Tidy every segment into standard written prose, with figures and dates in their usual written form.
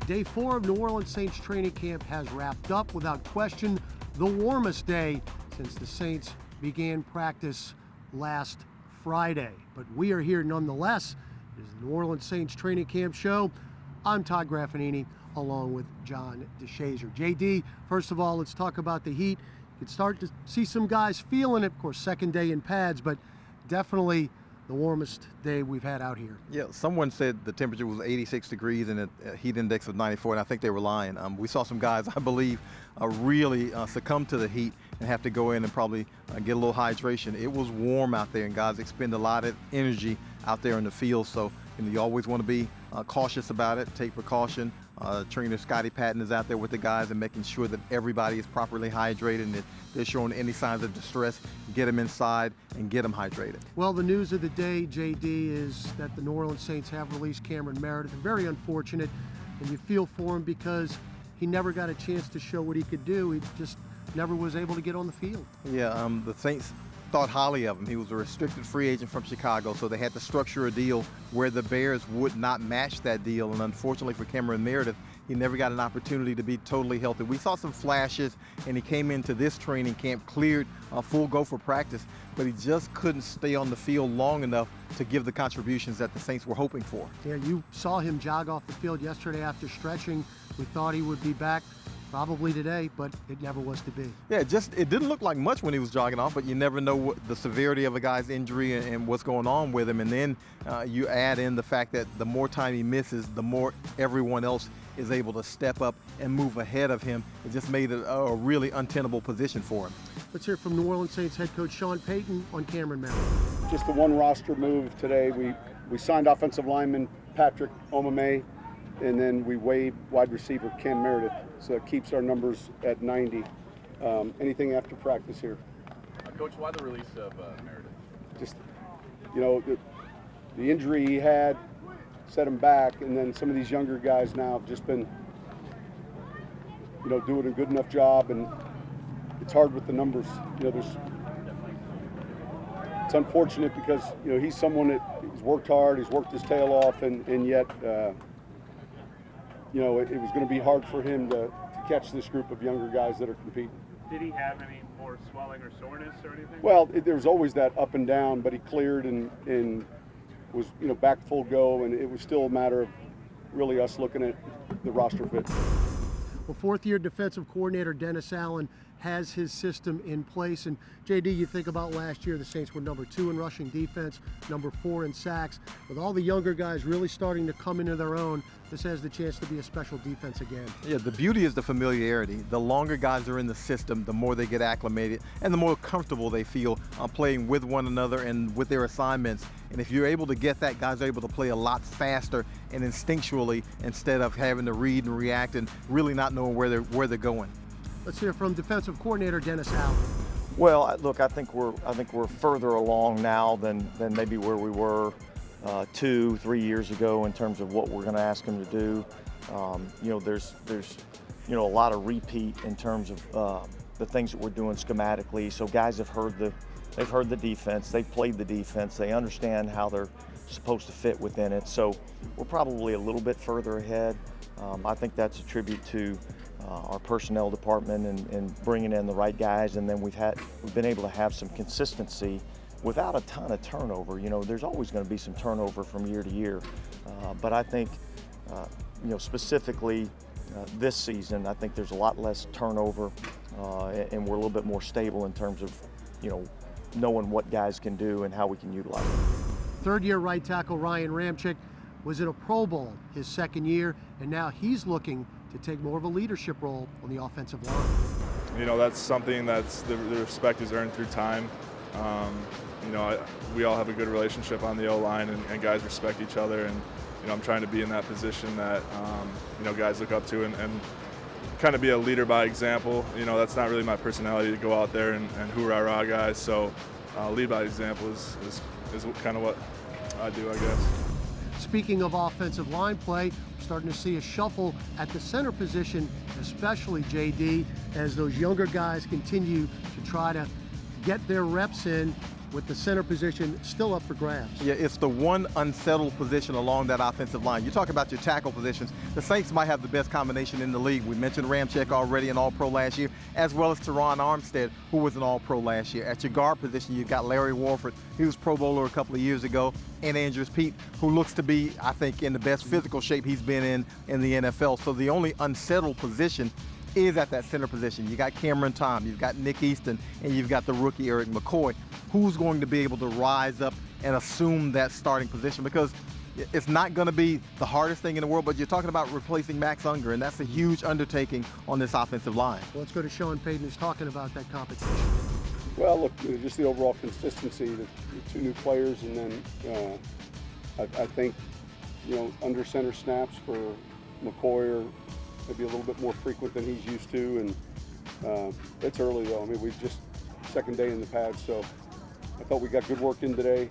Day 4 of New Orleans Saints training camp has wrapped up. Without question, the warmest day since the Saints began practice last Friday. But we are here nonetheless. It is the New Orleans Saints training camp show. I'm Todd Graffagnini along with John DeShazier. JD, first of all, let's talk about the heat. You can start to see some guys feeling it. Of course, second day in pads, but definitely the warmest day we've had out here. Yeah, someone said the temperature was 86 degrees and a heat index of 94, and I think they were lying. We saw some guys, I believe, really succumb to the heat and have to go in and probably get a little hydration. It was warm out there, and guys expend a lot of energy out there in the field, so you always want to be cautious about it, take precaution. Trainer Scotty Patton is out there with the guys and making sure that everybody is properly hydrated, and if they're showing any signs of distress, get them inside and get them hydrated. Well, the news of the day, JD, is that the New Orleans Saints have released Cameron Meredith. Very unfortunate, and you feel for him because he never got a chance to show what he could do. He just never was able to get on the field. Yeah, the Saints thought highly of him. He was a restricted free agent from Chicago, so they had to structure a deal where the Bears would not match that deal, and unfortunately for Cameron Meredith, he never got an opportunity to be totally healthy. We saw some flashes, and he came into this training camp cleared, full go for practice, but he just couldn't stay on the field long enough to give the contributions that the Saints were hoping for. Yeah, you saw him jog off the field yesterday after stretching. We thought he would be back probably today, but it never was to be. Yeah, it didn't look like much when he was jogging off, but you never know what the severity of a guy's injury and what's going on with him. And then you add in the fact that the more time he misses, the more everyone else is able to step up and move ahead of him. It just made it a really untenable position for him. Let's hear from New Orleans Saints head coach Sean Payton on Cameron Meredith. Just the one roster move today. We signed offensive lineman Patrick Omame, and then we waived wide receiver Cam Meredith, so it keeps our numbers at 90. Anything after practice here? Coach, why the release of Meredith? Just, the injury he had set him back, and then some of these younger guys now have just been, doing a good enough job, and it's hard with the numbers. It's unfortunate because, he's someone that he's worked hard, he's worked his tail off, and yet, it was going to be hard for him to catch this group of younger guys that are competing. Did he have any more swelling or soreness or anything? Well, there was always that up and down, but he cleared and was, back full go, and it was still a matter of really us looking at the roster fit. Well, fourth-year defensive coordinator Dennis Allen has his system in place. And JD, you think about last year, the Saints were number 2 in rushing defense, number 4 in sacks. With all the younger guys really starting to come into their own, this has the chance to be a special defense again. Yeah, the beauty is the familiarity. The longer guys are in the system, the more they get acclimated and the more comfortable they feel playing with one another and with their assignments. And if you're able to get that, guys are able to play a lot faster and instinctually instead of having to read and react and really not knowing where they're going. Let's hear from defensive coordinator Dennis Allen. Well, look, I think we're further along now than maybe where we were 2-3 years ago in terms of what we're going to ask them to do. There's a lot of repeat in terms of the things that we're doing schematically. So guys have heard the defense, they've played the defense, they understand how they're supposed to fit within it. So we're probably a little bit further ahead. I think that's a tribute to our personnel department and bringing in the right guys, and then we've been able to have some consistency without a ton of turnover. There's always going to be some turnover from year to year, but I think specifically this season, I think there's a lot less turnover, and we're a little bit more stable in terms of knowing what guys can do and how we can utilize them. Third-year right tackle Ryan Ramczyk was in a Pro Bowl his second year, and now he's looking to take more of a leadership role on the offensive line. That's something that's the respect is earned through time. We all have a good relationship on the O-line, and guys respect each other, and I'm trying to be in that position that guys look up to and kind of be a leader by example. That's not really my personality to go out there and hoorah guys, so lead by example is kind of what I do, I guess. Speaking of offensive line play, we're starting to see a shuffle at the center position, especially JD, as those younger guys continue to try to get their reps in. with the center position still up for grabs. Yeah, it's the one unsettled position along that offensive line. You talk about your tackle positions. The Saints might have the best combination in the league. We mentioned Ramczyk already, an All-Pro last year, as well as Teron Armstead, who was an All-Pro last year. At your guard position, you've got Larry Warford, he was Pro Bowler a couple of years ago, and Andrews Pete, who looks to be, I think, in the best physical shape he's been in the NFL. So the only unsettled position is at that center position. You got Cameron Tom, you've got Nick Easton, and you've got the rookie Eric McCoy. Who's going to be able to rise up and assume that starting position? Because it's not going to be the hardest thing in the world, but you're talking about replacing Max Unger, and that's a huge undertaking on this offensive line. Well, let's go to Sean Payton, who's talking about that competition. Well, look, just the overall consistency, the two new players, and then I think, under center snaps for McCoy are maybe a little bit more frequent than he's used to, and it's early though. I mean, we've just second day in the pads, so I thought we got good work in today.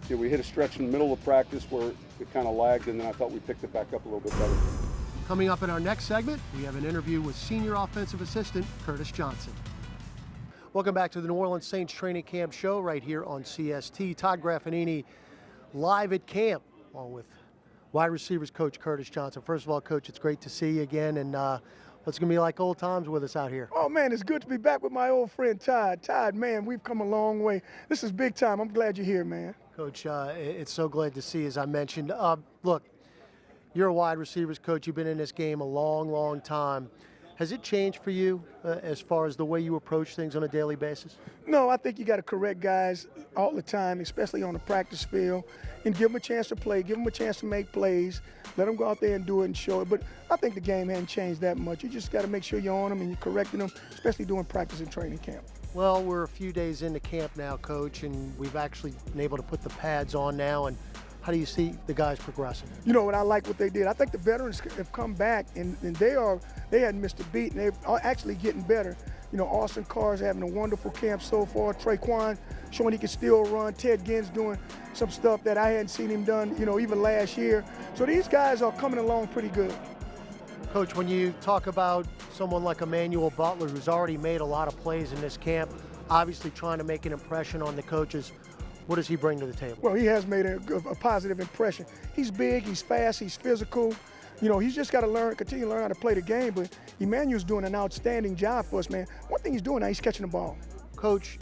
We hit a stretch in the middle of practice where it kind of lagged, and then I thought we picked it back up a little bit better. Coming up in our next segment, we have an interview with senior offensive assistant Curtis Johnson. Welcome back to the New Orleans Saints Training Camp Show right here on CST. Todd Graffagnini live at camp along with wide receivers coach Curtis Johnson. First of all, Coach, it's great to see you again, and what's going to be like old times with us out here? Oh, man, it's good to be back with my old friend Todd. Todd, man, we've come a long way. This is big time. I'm glad you're here, man. Coach, it's so glad to see you, as I mentioned. Look, you're a wide receivers coach. You've been in this game a long, long time. Has it changed for you as far as the way you approach things on a daily basis? No, I think you got to correct guys all the time, especially on the practice field, and give them a chance to play, give them a chance to make plays, let them go out there and do it and show it. But I think the game hasn't changed that much. You just got to make sure you're on them and you're correcting them, especially doing practice and training camp. Well, we're a few days into camp now, Coach, and we've actually been able to put the pads on now. And how do you see the guys progressing? You know what, I like what they did. I think the veterans have come back, and they hadn't missed a beat, and they're actually getting better. Austin Carr's having a wonderful camp so far. Traquan showing he can still run. Ted Ginn's doing some stuff that I hadn't seen him done, even last year. So these guys are coming along pretty good. Coach, when you talk about someone like Emmanuel Butler, who's already made a lot of plays in this camp, obviously trying to make an impression on the coaches, what does he bring to the table? Well, he has made a positive impression. He's big, he's fast, he's physical. He's just got to continue to learn how to play the game, but Emmanuel's doing an outstanding job for us, man. One thing he's doing now, he's catching the ball. Coach,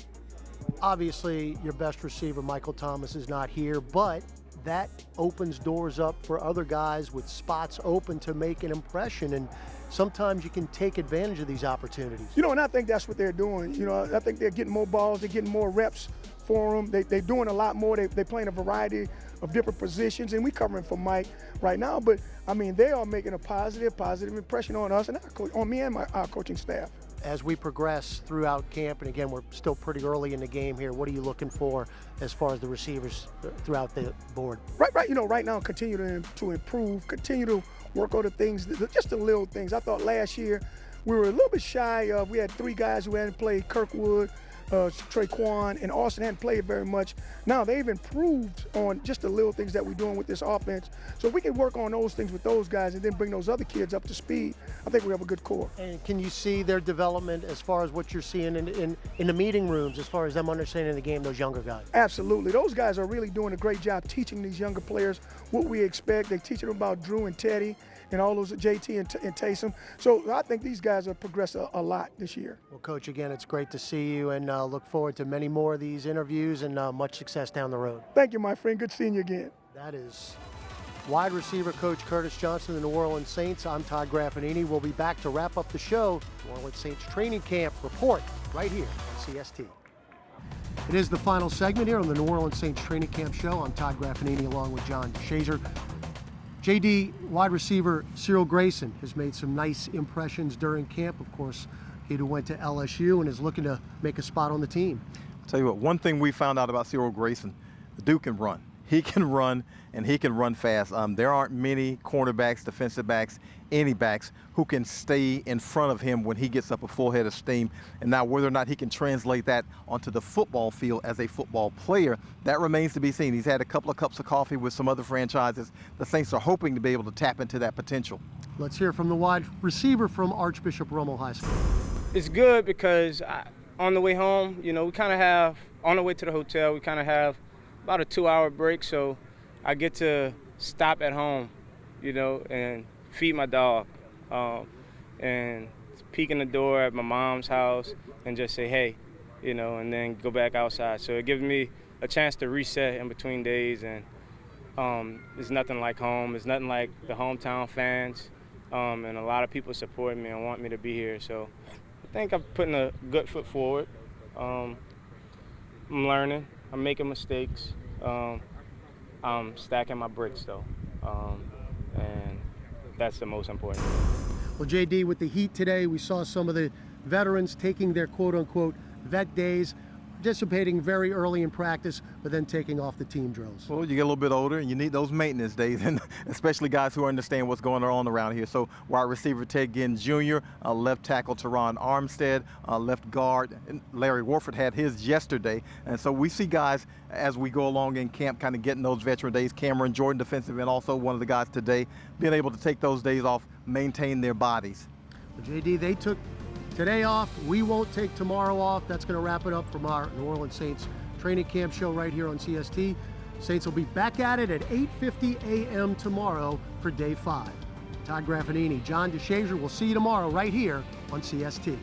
obviously your best receiver, Michael Thomas, is not here, but that opens doors up for other guys with spots open to make an impression, and sometimes you can take advantage of these opportunities. And I think that's what they're doing. I think they're getting more balls, they're getting more reps for them. They're doing a lot more. They're playing a variety of different positions, and we covering for Mike right now. But, I mean, they are making a positive impression on us and on me and our coaching staff. As we progress throughout camp, and again, we're still pretty early in the game here, what are you looking for as far as the receivers throughout the board? Right. Right now, continue to improve, continue to work on the things, just the little things. I thought last year we were a little bit shy of, we had 3 guys who hadn't played, Kirkwood, Traquan, and Austin hadn't played very much. Now they've improved on just the little things that we're doing with this offense. So if we can work on those things with those guys and then bring those other kids up to speed, I think we have a good core. And can you see their development as far as what you're seeing in the meeting rooms, as far as them understanding the game, those younger guys? Absolutely. Those guys are really doing a great job teaching these younger players what we expect. They're teaching them about Drew and Teddy and all those, JT and Taysom. So I think these guys have progressed a lot this year. Well, Coach, again, it's great to see you, and look forward to many more of these interviews and much success down the road. Thank you, my friend. Good seeing you again. That is wide receiver coach Curtis Johnson of the New Orleans Saints. I'm Todd Graffagnini. We'll be back to wrap up the show. New Orleans Saints Training Camp Report right here on CST. It is the final segment here on the New Orleans Saints Training Camp Show. I'm Todd Graffagnini along with John DeShazier. JD, wide receiver Cyril Grayson has made some nice impressions during camp. Of course, he who went to LSU and is looking to make a spot on the team. I'll tell you what, one thing we found out about Cyril Grayson, the dude can run. He can run, and he can run fast. There aren't many cornerbacks, defensive backs, any backs who can stay in front of him when he gets up a full head of steam. And now whether or not he can translate that onto the football field as a football player, that remains to be seen. He's had a couple of cups of coffee with some other franchises. The Saints are hoping to be able to tap into that potential. Let's hear from the wide receiver from Archbishop Rummel High School. It's good because on the way home, we kind of have on the way to the hotel, we kind of have about a 2-hour break, so I get to stop at home, you know, and feed my dog, and peek in the door at my mom's house and just say, hey, you know, and then go back outside. So it gives me a chance to reset in between days, and it's nothing like home. It's nothing like the hometown fans, and a lot of people support me and want me to be here. So I think I'm putting a good foot forward. I'm learning. I'm making mistakes. I'm stacking my bricks, though, and that's the most important. Well, JD, with the Heat today, we saw some of the veterans taking their quote-unquote vet days, participating very early in practice, but then taking off the team drills. Well, you get a little bit older and you need those maintenance days, and especially guys who understand what's going on around here. So wide receiver Ted Ginn Jr., left tackle Teron Armstead, left guard Larry Warford had his yesterday. And so we see guys as we go along in camp kind of getting those veteran days. Cameron Jordan, defensive end, also one of the guys today, being able to take those days off, maintain their bodies. Well, JD, they took today off. We won't take tomorrow off. That's going to wrap it up from our New Orleans Saints training camp show right here on CST. Saints will be back at it at 8:50 a.m. tomorrow for day 5. Todd Graffagnini, John DeShazier, we'll see you tomorrow right here on CST.